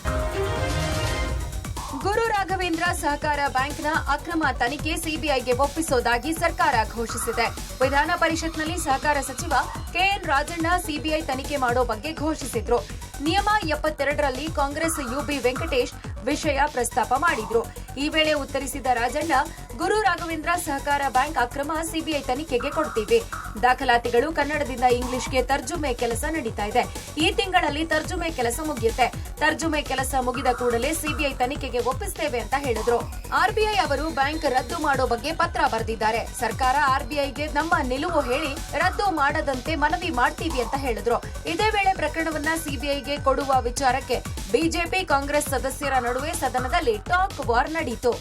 Speaker 8: ಗುರು ರಾಘವೇಂದ್ರ ಸಹಕಾರ ಬ್ಯಾಂಕ್ನ ಅಕ್ರಮ ತನಿಖೆ ಸಿಬಿಐಗೆ ಒಪ್ಪಿಸೋದಾಗಿ ಸರ್ಕಾರ ಘೋಷಿಸಿದೆ. ವಿಧಾನ ಪರಿಷತ್ನಲ್ಲಿ ಸಹಕಾರ ಸಚಿವ ಕೆಎನ್ ರಾಜಣ್ಣ ಸಿಬಿಐ ತನಿಖೆ ಮಾಡೋ ಬಗ್ಗೆ ಘೋಷಿಸಿದ್ರು. ನಿಯಮ 72ರಲ್ಲಿ ಕಾಂಗ್ರೆಸ್ ಯುಬಿ ವೆಂಕಟೇಶ್ ವಿಷಯ ಪ್ರಸ್ತಾಪ ಮಾಡಿದ್ರು. ಈ ವೇಳೆ ಉತ್ತರಿಸಿದ ರಾಜಣ್ಣ, ಗುರು ರಾಘವೇಂದ್ರ ಸಹಕಾರ ಬ್ಯಾಂಕ್ ಅಕ್ರಮ ಸಿಬಿಐ ತನಿಖೆಗೆ ಕೊಡ್ತೀವಿ. ದಾಖಲಾತಿಗಳು ಕನ್ನಡದಿಂದ ಇಂಗ್ಲಿಷ್ಗೆ ತರ್ಜುಮೆ ಕೆಲಸ ನಡೀತಾ ಇದೆ. ಈ ತಿಂಗಳಲ್ಲಿ ತರ್ಜುಮೆ ಕೆಲಸ ಮುಗಿಯುತ್ತೆ. ತರ್ಜುಮೆ ಕೆಲಸ ಮುಗಿದ ಕೂಡಲೇ ಸಿಬಿಐ ತನಿಖೆಗೆ ಒಪ್ಪಿಸ್ತೇವೆ ಅಂತ ಹೇಳಿದ್ರು. ಆರ್ಬಿಐ ಅವರು ಬ್ಯಾಂಕ್ ರದ್ದು ಮಾಡೋ ಬಗ್ಗೆ ಪತ್ರ ಬರೆದಿದ್ದಾರೆ. ಸರ್ಕಾರ ಆರ್ಬಿಐಗೆ ನಮ್ಮ ನಿಲುವು ಹೇಳಿ ರದ್ದು ಮಾಡದಂತೆ ಮನವಿ ಮಾಡ್ತೀವಿ ಅಂತ ಹೇಳಿದ್ರು. ಇದೇ ವೇಳೆ ಪ್ರಕರಣವನ್ನ ಸಿಬಿಐಗೆ ಕೊಡುವ ವಿಚಾರಕ್ಕೆ ಬಿಜೆಪಿ ಕಾಂಗ್ರೆಸ್ ಸದಸ್ಯರ ನಡುವೆ ಸದನದಲ್ಲಿ ಟಾಕ್ ವಾರ್ ನಡೆಯಿತು.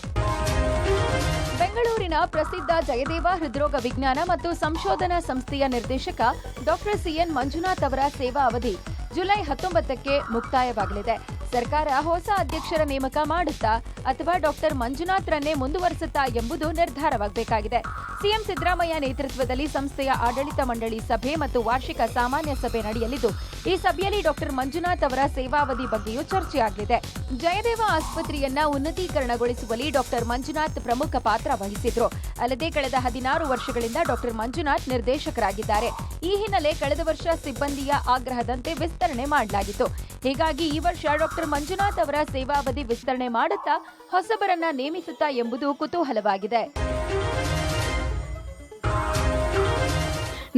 Speaker 2: ಬೆಂಗಳೂರಿನ ಪ್ರಸಿದ್ಧ ಜಯದೇವ ಹೃದ್ರೋಗ ವಿಜ್ಞಾನ ಮತ್ತು ಸಂಶೋಧನಾ ಸಂಸ್ಥೆಯ ನಿರ್ದೇಶಕ ಡಾಕ್ಟರ್ ಸಿಎನ್ ಮಂಜುನಾಥ್ ಅವರ ಸೇವಾ ಅವಧಿ ಜುಲೈ 19ಕ್ಕೆ ಮುಕ್ತಾಯವಾಗಲಿದೆ. ಸರ್ಕಾರ ಹೊಸ ಅಧ್ಯಕ್ಷರ ನೇಮಕ ಮಾಡುತ್ತಾ ಅಥವಾ ಡಾಕ್ಟರ್ ಮಂಜುನಾಥ್ರನ್ನೇ ಮುಂದುವರಿಸುತ್ತಾ ಎಂಬುದು ನಿರ್ಧಾರವಾಗಬೇಕಾಗಿದೆ. ಸಿಎಂ ಸಿದ್ದರಾಮಯ್ಯ ನೇತೃತ್ವದಲ್ಲಿ ಸಂಸ್ಥೆಯ ಆಡಳಿತ ಮಂಡಳಿ ಸಭೆ ಮತ್ತು ವಾರ್ಷಿಕ ಸಾಮಾನ್ಯ ಸಭೆ ನಡೆಯಲಿದ್ದು, ಈ ಸಭೆಯಲ್ಲಿ ಡಾಕ್ಟರ್ ಮಂಜುನಾಥ್ ಅವರ ಸೇವಾವಧಿ ಬಗ್ಗೆಯೂ ಚರ್ಚೆಯಾಗಲಿದೆ. ಜಯದೇವ ಆಸ್ಪತ್ರೆಯನ್ನ ಉನ್ನತೀಕರಣಗೊಳಿಸುವಲ್ಲಿ ಡಾಕ್ಟರ್ ಮಂಜುನಾಥ್ ಪ್ರಮುಖ ಪಾತ್ರ ವಹಿಸಿದ್ರು. ಅಲ್ಲದೆ ಕಳೆದ 16 ವರ್ಷಗಳಿಂದ ಡಾಕ್ಟರ್ ಮಂಜುನಾಥ್ ನಿರ್ದೇಶಕರಾಗಿದ್ದಾರೆ. ಈ ಹಿನ್ನೆಲೆ ಕಳೆದ ವರ್ಷ ಸಿಬ್ಬಂದಿಯ ಆಗ್ರಹದಂತೆ ವಿಸ್ತರಣೆ ಮಾಡಲಾಗಿತ್ತು. ಹೀಗಾಗಿ ಈ ವರ್ಷ ಡಾಕ್ಟರ್ ಮಂಜುನಾಥ್ ಅವರ ಸೇವಾವಧಿ ವಿಸ್ತರಣೆ ಮಾಡುತ್ತಾ ಹೊಸಬರನ್ನ ನೇಮಿಸುತ್ತಾ ಎಂಬುದು ಕುತೂಹಲವಾಗಿದೆ.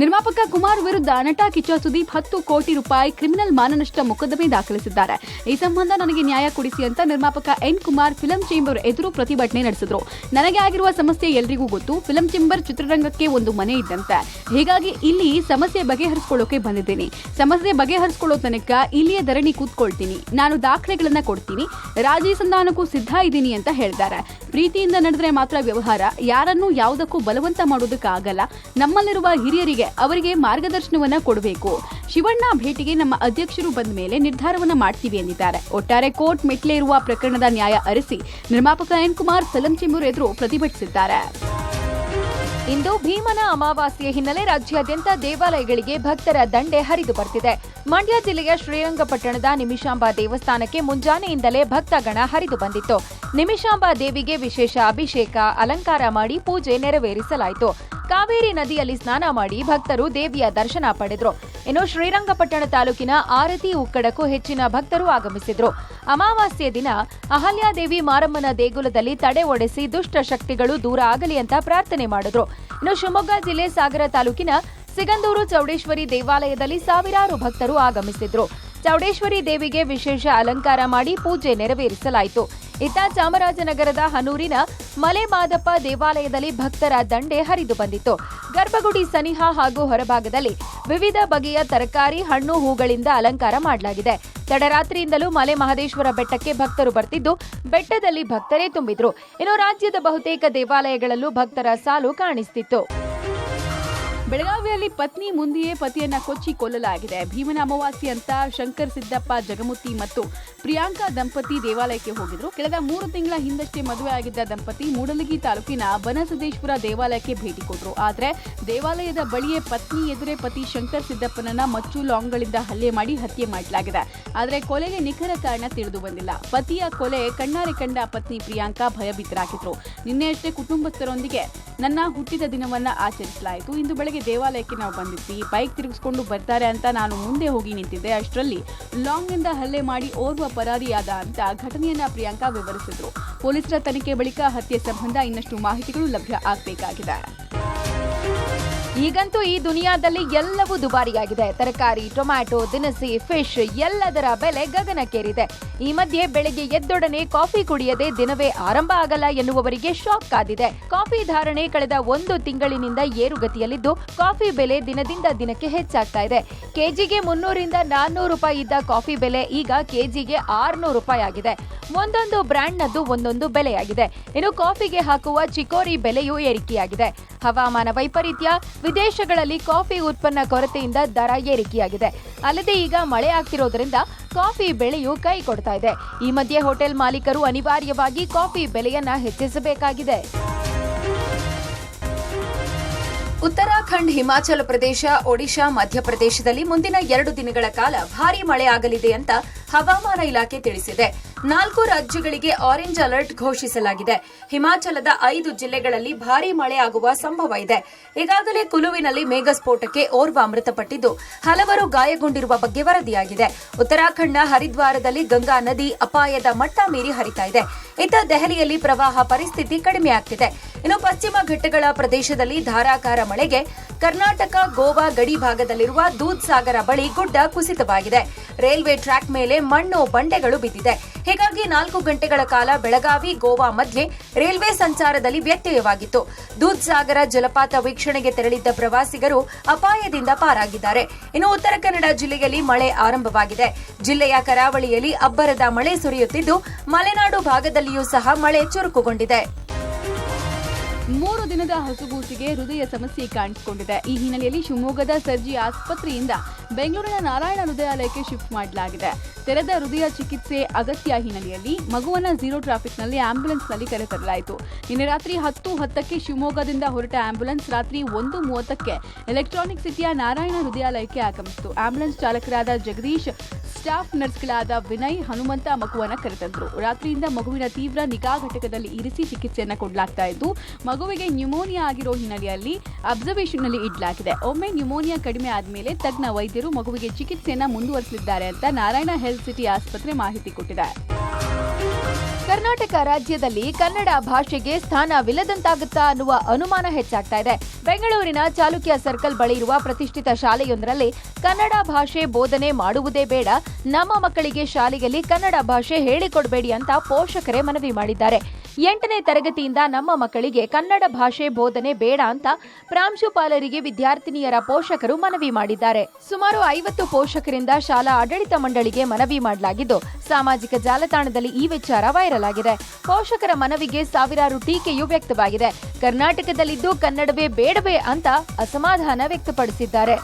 Speaker 2: ನಿರ್ಮಾಪಕ ಕುಮಾರ್ ವಿರುದ್ಧ ನಟ ಕಿಚ್ಚ ಸುದೀಪ್ 10 ಕೋಟಿ ರೂಪಾಯಿ ಕ್ರಿಮಿನಲ್ ಮಾನನಷ್ಟ ಮೊಕದ್ದಮೆ ದಾಖಲಿಸಿದ್ದಾರೆ. ಈ ಸಂಬಂಧ ನನಗೆ ನ್ಯಾಯ ಕೊಡಿಸಿ ಅಂತ ನಿರ್ಮಾಪಕ ಎನ್ ಕುಮಾರ್ ಫಿಲಂ ಚೇಂಬರ್ ಎದುರು ಪ್ರತಿಭಟನೆ ನಡೆಸಿದ್ರು. ನನಗೆ ಆಗಿರುವ ಸಮಸ್ಯೆ ಎಲ್ರಿಗೂ ಗೊತ್ತು. ಫಿಲಂ ಚೇಂಬರ್ ಚಿತ್ರರಂಗಕ್ಕೆ ಒಂದು ಮನೆ ಇದ್ದಂತೆ. ಹೀಗಾಗಿ ಇಲ್ಲಿ ಸಮಸ್ಯೆ ಬಗೆಹರಿಸಿಕೊಳ್ಳೋಕೆ ಬಂದಿದ್ದೀನಿ. ಸಮಸ್ಯೆ ಬಗೆಹರಿಸಿಕೊಳ್ಳೋ ತನಕ ಇಲ್ಲಿಯೇ ಧರಣಿ ಕೂತ್ಕೊಳ್ತೀನಿ. ನಾನು ದಾಖಲೆಗಳನ್ನ ಕೊಡ್ತೀನಿ. ರಾಜಿ ಸಂಧಾನಕ್ಕೂ ಸಿದ್ಧ ಇದ್ದೀನಿ ಅಂತ ಹೇಳಿದ್ದಾರೆ. ಪ್ರೀತಿಯಿಂದ ನಡೆದ್ರೆ ಮಾತ್ರ ವ್ಯವಹಾರ. ಯಾರನ್ನೂ ಯಾವುದಕ್ಕೂ ಬಲವಂತ ಮಾಡೋದಕ್ಕಾಗಲ್ಲ. ನಮ್ಮಲ್ಲಿರುವ ಹಿರಿಯರಿಗೆ ಅವರಿಗೆ ಮಾರ್ಗದರ್ಶನವನ್ನ ಕೊಡಬೇಕು. ಶಿವಣ್ಣ ಭೇಟಿಗೆ ನಮ್ಮ ಅಧ್ಯಕ್ಷರು ಬಂದ ಮೇಲೆ ನಿರ್ಧಾರವನ್ನ ಮಾಡ್ತೀವಿ ಎಂದಿದ್ದಾರೆ. ಒಟ್ಟಾರೆ ಕೋರ್ಟ್ ಮೆಟ್ಲೇರುವ ಪ್ರಕರಣದ ನ್ಯಾಯ ಅರಸಿ ನಿರ್ಮಾಪಕ ಎನ್ ಕುಮಾರ್ ಫಿಲಂ ಚೇಂಬರ್ ಎದುರು ಪ್ರತಿಭಟಿಸಿದ್ದಾರೆ. ಇಂದು ಭೀಮನ ಅಮಾವಾಸ್ಯೆ ಹಿನ್ನೆಲೆ ರಾಜ್ಯಾದ್ಯಂತ ದೇವಾಲಯಗಳಿಗೆ ಭಕ್ತರ ದಂಡೆ ಹರಿದು ಬರ್ತಿದೆ. ಮಂಡ್ಯ ಜಿಲ್ಲೆಯ ಶ್ರೀರಂಗಪಟ್ಟಣದ ನಿಮಿಷಾಂಬ ದೇವಸ್ಥಾನಕ್ಕೆ ಮುಂಜಾನೆಯಿಂದಲೇ ಭಕ್ತಗಣ ಹರಿದು ಬಂದಿತ್ತು. ನಿಮಿಷಾಂಬ ದೇವಿಗೆ ವಿಶೇಷ ಅಭಿಷೇಕ, ಅಲಂಕಾರ ಮಾಡಿ ಪೂಜೆ ನೆರವೇರಿಸಲಾಯಿತು. ಕಾವೇರಿ ನದಿಯಲ್ಲಿ ಸ್ನಾನ ಮಾಡಿ ಭಕ್ತರು ದೇವಿಯ ದರ್ಶನ ಪಡೆದರು. ಇನ್ನು ಶ್ರೀರಂಗಪಟ್ಟಣ ತಾಲೂಕಿನ ಆರತಿ ಉಕ್ಕಡಕ್ಕೂ ಹೆಚ್ಚಿನ ಭಕ್ತರು ಆಗಮಿಸಿದ್ರು. ಅಮಾವಾಸ್ಯೆ ದಿನ ಅಹಲ್ಯಾದೇವಿ ಮಾರಮ್ಮನ ದೇಗುಲದಲ್ಲಿ ತಡೆ ಒಡೆಸಿ ದುಷ್ಟ ಶಕ್ತಿಗಳು ದೂರ ಆಗಲಿ ಅಂತ ಪ್ರಾರ್ಥನೆ ಮಾಡಿದ್ರು. ಇನ್ನು ಶಿವಮೊಗ್ಗ ಜಿಲ್ಲೆ ಸಾಗರ ತಾಲೂಕಿನ ಸಿಗಂದೂರು ಚೌಡೇಶ್ವರಿ ದೇವಾಲಯದಲ್ಲಿ ಸಾವಿರಾರು ಭಕ್ತರು ಆಗಮಿಸಿದ್ರು. ಚೌಡೇಶ್ವರಿ ದೇವಿಗೆ ವಿಶೇಷ ಅಲಂಕಾರ ಮಾಡಿ ಪೂಜೆ ನೆರವೇರಿಸಲಾಯಿತು. ಇತ್ತ ಚಾಮರಾಜನಗರದ ಹನೂರಿನ ಮಲೆಮಾದಪ್ಪ ದೇವಾಲಯದಲ್ಲಿ ಭಕ್ತರ ದಂಡೆ ಹರಿದು ಬಂದಿತ್ತು. ಗರ್ಭಗುಡಿ ಸನಿಹ ಹಾಗೂ ಹೊರಭಾಗದಲ್ಲಿ ವಿವಿಧ ಬಗೆಯ ತರಕಾರಿ, ಹಣ್ಣು, ಹೂಗಳಿಂದ ಅಲಂಕಾರ ಮಾಡಲಾಗಿದೆ. ತಡರಾತ್ರಿಯಿಂದಲೂ ಮಲೆ ಮಹದೇಶ್ವರ ಬೆಟ್ಟಕ್ಕೆ ಭಕ್ತರು ಬರ್ತಿದ್ದು ಬೆಟ್ಟದಲ್ಲಿ ಭಕ್ತರೇ ತುಂಬಿದ್ರು. ಇನ್ನು ರಾಜ್ಯದ ಬಹುತೇಕ ದೇವಾಲಯಗಳಲ್ಲೂ ಭಕ್ತರ ಸಾಲು ಕಾಣಿಸ್ತಿತ್ತು. ಬೆಳಗಾವಿಯಲ್ಲಿ ಪತ್ನಿ ಮುಂದೆಯೇ ಪತಿಯನ್ನ ಕೊಚ್ಚಿ ಕೊಲ್ಲಲಾಗಿದೆ. ಭೀಮನ ಅಮಾವಾಸ್ಯೆ ಅಂತ ಶಂಕರ್ ಸಿದ್ದಪ್ಪ ಜಗಮುತ್ತಿ ಮತ್ತು ಪ್ರಿಯಾಂಕಾ ದಂಪತಿ ದೇವಾಲಯಕ್ಕೆ ಹೋಗಿದ್ರು. ಕಳೆದ 3 ತಿಂಗಳ ಹಿಂದಷ್ಟೇ ಮದುವೆ ಆಗಿದ್ದ ದಂಪತಿ ಮೂಡಲಗಿ ತಾಲೂಕಿನ ಬನಸದೇಶ್ವರ ದೇವಾಲಯಕ್ಕೆ ಭೇಟಿ ಕೊಟ್ಟರು. ಆದರೆ ದೇವಾಲಯದ ಬಳಿಯೇ ಪತ್ನಿ ಎದುರೇ ಪತಿ ಶಂಕರ್ ಸಿದ್ದಪ್ಪನನ್ನ ಮಚ್ಚು ಲಾಂಗ್ಗಳಿಂದ ಹಲ್ಲೆ ಮಾಡಿ ಹತ್ಯೆ ಮಾಡಲಾಗಿದೆ. ಆದರೆ ಕೊಲೆಗೆ ನಿಖರ ಕಾರಣ ತಿಳಿದು ಬಂದಿಲ್ಲ. ಪತಿಯ ಕೊಲೆ ಕಣ್ಣಾರೆ ಕಂಡ ಪತ್ನಿ ಪ್ರಿಯಾಂಕಾ ಭಯಭೀತರಾಗಿದ್ರು. ನಿನ್ನೆಯಷ್ಟೇ ಕುಟುಂಬಸ್ಥರೊಂದಿಗೆ ನನ್ನ ಹುಟ್ಟಿದ ದಿನವನ್ನ ಆಚರಿಸಲಾಯಿತು. ಇಂದು ಬೆಳಗ್ಗೆ ದೇವಾಲಯಕ್ಕೆ ನಾವು ಬಂದಿದ್ವಿ. ಬೈಕ್ ತಿರುಗಿಸಿಕೊಂಡು ಬರ್ತಾರೆ ಅಂತ ನಾನು ಮುಂದೆ ಹೋಗಿ ನಿಂತಿದ್ದೆ. ಅಷ್ಟರಲ್ಲಿ ಲಾಂಗ್ನಿಂದ ಹಲ್ಲೆ ಮಾಡಿ ಓರ್ವ ಪರಾರಿಯಾದ ಅಂತ ಘಟನೆಯನ್ನ ಪ್ರಿಯಾಂಕಾ ವಿವರಿಸಿದ್ರು. ಪೊಲೀಸರ ತನಿಖೆ ಬಳಿಕ ಹತ್ಯೆ ಸಂಬಂಧ ಇನ್ನಷ್ಟು ಮಾಹಿತಿಗಳು ಲಭ್ಯ ಆಗಬೇಕಾಗಿದೆ.
Speaker 8: ಈಗಂತೂ ಈ ದುನಿಯಾದಲ್ಲಿ ಎಲ್ಲವೂ ದುಬಾರಿಯಾಗಿದೆ. ತರಕಾರಿ, ಟೊಮ್ಯಾಟೊ, ದಿನಸಿ, ಫಿಶ್ ಎಲ್ಲದರ ಬೆಲೆ ಗಗನಕ್ಕೇರಿದೆ. ಈ ಮಧ್ಯೆ ಬೆಳಗ್ಗೆ ಎದ್ದೊಡನೆ ಕಾಫಿ ಕುಡಿಯದೆ ದಿನವೇ ಆರಂಭ ಆಗಲ್ಲ ಎನ್ನುವವರಿಗೆ ಶಾಕ್ ಕಾದಿದೆ. ಕಾಫಿ ಧಾರಣೆ ಕಳೆದ 1 ತಿಂಗಳಿನಿಂದ ಏರುಗತಿಯಲ್ಲಿದ್ದು ಕಾಫಿ ಬೆಲೆ ದಿನದಿಂದ ದಿನಕ್ಕೆ ಹೆಚ್ಚಾಗ್ತಾ ಇದೆ. ಕೆಜಿಗೆ 300 ರಿಂದ 400 ರೂಪಾಯಿ ಇದ್ದ ಕಾಫಿ ಬೆಲೆ ಈಗ ಕೆಜಿಗೆ 600 ರೂಪಾಯಿ ಆಗಿದೆ. ಒಂದೊಂದು ಬ್ರ್ಯಾಂಡ್ನದ್ದು ಒಂದೊಂದು ಬೆಲೆಯಾಗಿದೆ. ಇನ್ನು ಕಾಫಿಗೆ ಹಾಕುವ ಚಿಕೋರಿ ಬೆಲೆಯೂ ಏರಿಕೆಯಾಗಿದೆ. ಹವಾಮಾನ ವೈಪರೀತ್ಯ, ವಿದೇಶಗಳಲ್ಲಿ ಕಾಫಿ ಉತ್ಪನ್ನ ಕೊರತೆಯಿಂದ ದರ ಏರಿಕೆಯಾಗಿದೆ. ಅಲ್ಲದೆ ಈಗ ಮಳೆ ಆಗ್ತಿರೋದ್ರಿಂದ ಕಾಫಿ ಬೆಲೆಯೂ ಕೈ ಕೊಡ್ತಾ ಇದೆ. ಈ ಮಧ್ಯೆ ಹೋಟೆಲ್ ಮಾಲೀಕರು ಅನಿವಾರ್ಯವಾಗಿ ಕಾಫಿ ಬೆಲೆಯನ್ನ ಹೆಚ್ಚಿಸಬೇಕಾಗಿದೆ. ಉತ್ತರಾಖಂಡ್, ಹಿಮಾಚಲ ಪ್ರದೇಶ, ಒಡಿಶಾ, ಮಧ್ಯಪ್ರದೇಶದಲ್ಲಿ ಮುಂದಿನ 2 ದಿನಗಳ ಕಾಲ ಭಾರೀ ಮಳೆ ಆಗಲಿದೆ ಅಂತ ಹವಾಮಾನ ಇಲಾಖೆ ತಿಳಿಸಿದೆ. 4 ರಾಜ್ಯಗಳಿಗೆ ಆರೆಂಜ್ ಅಲರ್ಟ್ ಘೋಷಿಸಲಾಗಿದೆ. ಹಿಮಾಚಲದ 5 ಜಿಲ್ಲೆಗಳಲ್ಲಿ ಭಾರೀ ಮಳೆ ಆಗುವ ಸಂಭವ ಇದೆ. ಈಗಾಗಲೇ ಕುಲುವಿನಲ್ಲಿ ಮೇಘಸ್ಫೋಟಕ್ಕೆ ಓರ್ವ ಮೃತಪಟ್ಟಿದ್ದು ಹಲವರು ಗಾಯಗೊಂಡಿರುವ ಬಗ್ಗೆ ವರದಿಯಾಗಿದೆ. ಉತ್ತರಾಖಂಡ್ನ ಹರಿದ್ವಾರದಲ್ಲಿ ಗಂಗಾ ನದಿ ಅಪಾಯದ ಮಟ್ಟ ಮೀರಿ ಹರಿತಾ ಇದೆ. ಇತ್ತ ದೆಹಲಿಯಲ್ಲಿ ಪ್ರವಾಹ ಪರಿಸ್ಥಿತಿ ಕಡಿಮೆಯಾಗ್ತಿದೆ. ಇನ್ನು ಪಶ್ಚಿಮ ಘಟ್ಟಗಳ ಪ್ರದೇಶದಲ್ಲಿ ಧಾರಾಕಾರ ಮಳೆಗೆ ಕರ್ನಾಟಕ ಗೋವಾ ಗಡಿ ಭಾಗದಲ್ಲಿರುವ ದೂದ್ ಸಾಗರ ಬಳಿ ಗುಡ್ಡ ಕುಸಿತವಾಗಿದೆ. ರೈಲ್ವೆ ಟ್ರ್ಯಾಕ್ ಮೇಲೆ ಮಣ್ಣು ಬಂಡೆಗಳು ಬಿದ್ದಿದೆ. ಹೀಗಾಗಿ 4 ಗಂಟೆಗಳ ಕಾಲ ಬೆಳಗಾವಿ ಗೋವಾ ಮಧ್ಯೆ ರೈಲ್ವೆ ಸಂಚಾರದಲ್ಲಿ ವ್ಯತ್ಯಯವಾಗಿತ್ತು. ದೂದ್ ಸಾಗರ ಜಲಪಾತ ವೀಕ್ಷಣೆಗೆ ತೆರಳಿದ್ದ ಪ್ರವಾಸಿಗರು ಅಪಾಯದಿಂದ ಪಾರಾಗಿದ್ದಾರೆ. ಇನ್ನು ಉತ್ತರ ಕನ್ನಡ ಜಿಲ್ಲೆಯಲ್ಲಿ ಮಳೆ ಆರಂಭವಾಗಿದೆ. ಜಿಲ್ಲೆಯ ಕರಾವಳಿಯಲ್ಲಿ ಅಬ್ಬರದ ಮಳೆ ಸುರಿಯುತ್ತಿದ್ದು ಮಲೆನಾಡು ಭಾಗದಲ್ಲಿಯೂ ಸಹ ಮಳೆ ಚುರುಕುಗೊಂಡಿದೆ.
Speaker 2: 3 ದಿನದ ಹಸುಗೂಸಿಗೆ ಹೃದಯ ಸಮಸ್ಯೆ ಕಾಣಿಸಿಕೊಂಡಿದೆ. ಈ ಹಿನ್ನೆಲೆಯಲ್ಲಿ ಶಿವಮೊಗ್ಗದ ಸರ್ಜಿ ಆಸ್ಪತ್ರೆಯಿಂದ ಬೆಂಗಳೂರಿನ ನಾರಾಯಣ ಹೃದಯಾಲಯಕ್ಕೆ ಶಿಫ್ಟ್ ಮಾಡಲಾಗಿದೆ. ತೆರೆದ ಹೃದಯ ಚಿಕಿತ್ಸೆ ಅಗತ್ಯ ಹಿನ್ನೆಲೆಯಲ್ಲಿ ಮಗುವನ್ನ ಝೀರೋ ಟ್ರಾಫಿಕ್ನಲ್ಲಿ ಆಂಬ್ಯುಲೆನ್ಸ್ನಲ್ಲಿ ಕರೆತರಲಾಯಿತು. ನಿನ್ನೆ ರಾತ್ರಿ 10:10ಕ್ಕೆ ಶಿವಮೊಗ್ಗದಿಂದ ಹೊರಟ ಆಂಬ್ಯುಲೆನ್ಸ್ ರಾತ್ರಿ 1:30ಕ್ಕೆ ಎಲೆಕ್ಟ್ರಾನಿಕ್ ಸಿಟಿಯ ನಾರಾಯಣ ಹೃದಯಾಲಯಕ್ಕೆ ಆಗಮಿಸಿತು. ಆಂಬ್ಯುಲೆನ್ಸ್ ಚಾಲಕರಾದ ಜಗದೀಶ್, ಸ್ಟಾಫ್ ನರ್ಸ್ಗಳಾದ ವಿನಯ್, ಹನುಮಂತ ಮಗುವನ್ನ ಕರೆತಂದ್ರು. ರಾತ್ರಿಯಿಂದ ಮಗುವಿನ ತೀವ್ರ ನಿಗಾ ಘಟಕದಲ್ಲಿ ಇರಿಸಿ ಚಿಕಿತ್ಸೆಯನ್ನ ಕೊಡಲಾಗ್ತಾ ಇದ್ದು ಮಗುವಿಗೆ ನ್ಯೂಮೋನಿಯಾ ಆಗಿರೋ ಹಿನ್ನೆಲೆಯಲ್ಲಿ ಅಬ್ಸರ್ವೇಷನ್ನಲ್ಲಿ ಇಡಲಾಗಿದೆ. ಒಮ್ಮೆ ನ್ಯೂಮೋನಿಯಾ ಕಡಿಮೆ ಆದ್ಮೇಲೆ ತಜ್ಞ ವೈದ್ಯರು ಮಗುವಿಗೆ ಚಿಕಿತ್ಸೆಯನ್ನ ಮುಂದುವರಿಸಲಿದ್ದಾರೆ ಅಂತ ನಾರಾಯಣ ಹೆಲ್ತ್ ಸಿಟಿ ಆಸ್ಪತ್ರೆ ಮಾಹಿತಿ ಕೊಟ್ಟಿದೆ.
Speaker 8: ಕರ್ನಾಟಕ ರಾಜ್ಯದಲ್ಲಿ ಕನ್ನಡ ಭಾಷೆಗೆ ಸ್ಥಾನವಿಲ್ಲದಂತಾಗುತ್ತಾ ಅನ್ನುವ ಅನುಮಾನ ಹೆಚ್ಚಾಗ್ತಾ ಇದೆ. ಬೆಂಗಳೂರಿನ ಚಾಲುಕ್ಯ ಸರ್ಕಲ್ ಬಳಿ ಇರುವ ಪ್ರತಿಷ್ಠಿತ ಶಾಲೆಯೊಂದರಲ್ಲಿ ಕನ್ನಡ ಭಾಷೆ ಬೋಧನೆ ಮಾಡುವುದೇ ಬೇಡ, ನಮ್ಮ ಮಕ್ಕಳಿಗೆ ಶಾಲೆಯಲ್ಲಿ ಕನ್ನಡ ಭಾಷೆ ಹೇಳಿಕೊಡಬೇಡಿ ಅಂತ ಪೋಷಕರೇ ಮನವಿ ಮಾಡಿದ್ದಾರೆ. 8ನೇ ತರಗತಿಯಿಂದ ನಮ್ಮ ಮಕ್ಕಳಿಗೆ ಕನ್ನಡ ಭಾಷೆ ಬೋಧನೆ ಬೇಡ ಅಂತ ಪ್ರಾಂಶುಪಾಲರಿಗೆ ವಿದ್ಯಾರ್ಥಿನಿಯರ ಪೋಷಕರು ಮನವಿ ಮಾಡಿದ್ದಾರೆ. ಸುಮಾರು 50 ಪೋಷಕರಿಂದ ಶಾಲಾ ಆಡಳಿತ ಮಂಡಳಿಗೆ ಮನವಿ ಮಾಡಲಾಗಿದ್ದು ಸಾಮಾಜಿಕ ಜಾಲತಾಣದಲ್ಲಿ ಈ ವಿಚಾರ ವೈರಲ್ ಆಗಿದೆ. ಪೋಷಕರ ಮನವಿಗೆ ಸಾವಿರಾರು ಟೀಕೆಯೂ ವ್ಯಕ್ತವಾಗಿದೆ. ಕರ್ನಾಟಕದಲ್ಲಿದ್ದು ಕನ್ನಡವೇ ಬೇಡವೇ ಅಂತ ಅಸಮಾಧಾನ ವ್ಯಕ್ತಪಡಿಸಿದ್ದಾರೆ.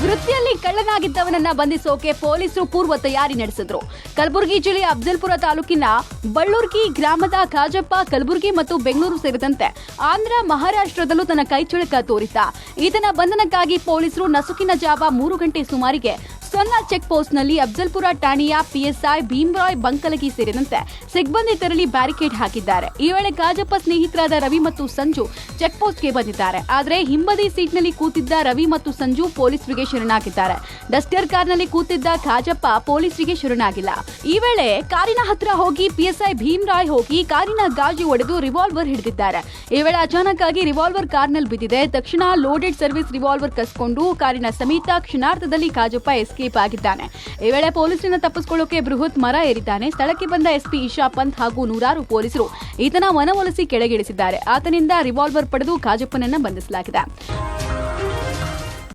Speaker 2: ವೃತ್ತಿಯಲ್ಲಿ ಕಳ್ಳನಾಗಿದ್ದವನನ್ನ ಬಂಧಿಸೋಕೆ ಪೊಲೀಸರು ಪೂರ್ವ ತಯಾರಿ ನಡೆಸಿದ್ರು. ಕಲಬುರಗಿ ಜಿಲ್ಲೆಯ ಅಫಜಲ್ಪುರ ತಾಲೂಕಿನ ಬಳ್ಳೂರ್ಗಿ ಗ್ರಾಮದ ಕಾಜಪ್ಪ ಕಲಬುರಗಿ ಮತ್ತು ಬೆಂಗಳೂರು ಸೇರಿದಂತೆ ಆಂಧ್ರ, ಮಹಾರಾಷ್ಟ್ರದಲ್ಲೂ ತನ್ನ ಕೈಚಳಕ ತೋರಿದ್ದ. ಈತನ ಬಂಧನಕ್ಕಾಗಿ ಪೊಲೀಸರು ನಸುಕಿನ ಜಾವ 3 ಗಂಟೆ ಸುಮಾರಿಗೆ ಸೊನ್ನ ಚೆಕ್ ಪೋಸ್ಟ್ನಲ್ಲಿ ಅಫಜಲ್ಪುರ ಠಾಣೆಯ ಪಿಎಸ್ಐ ಭೀಮರಾಯ್ ಬಂಕಲಗಿ ಸೇರಿದಂತೆ ಸಿಬ್ಬಂದಿ ತೆರಳಿ ಬ್ಯಾರಿಕೇಡ್ ಹಾಕಿದ್ದಾರೆ. ಈ ವೇಳೆ ಕಾಜಪ್ಪ ಸ್ನೇಹಿತರಾದ ರವಿ ಮತ್ತು ಸಂಜು ಚೆಕ್ ಪೋಸ್ಟ್ಗೆ ಬಂದಿದ್ದಾರೆ. ಆದರೆ ಹಿಂಬದಿ ಸೀಟ್ನಲ್ಲಿ ಕೂತಿದ್ದ ರವಿ ಮತ್ತು ಸಂಜು ಪೊಲೀಸರಿಗೆ ಶರಣಾಗಿದ್ದಾರೆ. ಡಸ್ಟರ್ ಕಾರ್ನಲ್ಲಿ ಕೂತಿದ್ದ ಕಾಜಪ್ಪ ಪೊಲೀಸರಿಗೆ ಶರಣಾಗಿಲ್ಲ. ಈ ವೇಳೆ ಕಾರಿನ ಹತ್ರ ಹೋಗಿ ಪಿಎಸ್ಐ ಭೀಮರಾಯ್ ಹೋಗಿ ಕಾರಿನ ಗಾಜು ಒಡೆದು ರಿವಾಲ್ವರ್ ಹಿಡಿದಿದ್ದಾರೆ. ಈ ವೇಳೆ ಅಚಾನಕ್ ಆಗಿ ರಿವಾಲ್ವರ್ ಕಾರ್ನಲ್ಲಿ ಬಿದ್ದಿದೆ. ತಕ್ಷಣ ಲೋಡೆಡ್ ಸರ್ವಿಸ್ ರಿವಾಲ್ವರ್ ಕಸ್ಕೊಂಡು ಕಾರಿನ ಸಮೇತ ಕ್ಷಣಾರ್ಧದಲ್ಲಿ ಕಾಜಪ್ಪ ಎಸ್ಕೇಪ್ ಆಗಿದ್ದಾನೆ. ಈ ವೇಳೆ ಪೊಲೀಸರನ್ನ ತಪ್ಪಿಸಿಕೊಳ್ಳೋಕೆ ಬೃಹತ್ ಮರ ಏರಿದ್ದಾನೆ. ಸ್ಥಳಕ್ಕೆ ಬಂದ ಎಸ್ಪಿ ಇಶಾ ಪಂತ್ ಹಾಗೂ ನೂರಾರು ಪೊಲೀಸರು ಈತನ ಮನವೊಲಿಸಿ ಕೆಳಗಿಳಿಸಿದ್ದಾರೆ. ಆತನಿಂದ ರಿವಾಲ್ವರ್ ಪಡೆದು ಕಾಜಪ್ಪನನ್ನ ಬಂಧಿಸಲಾಗಿದೆ.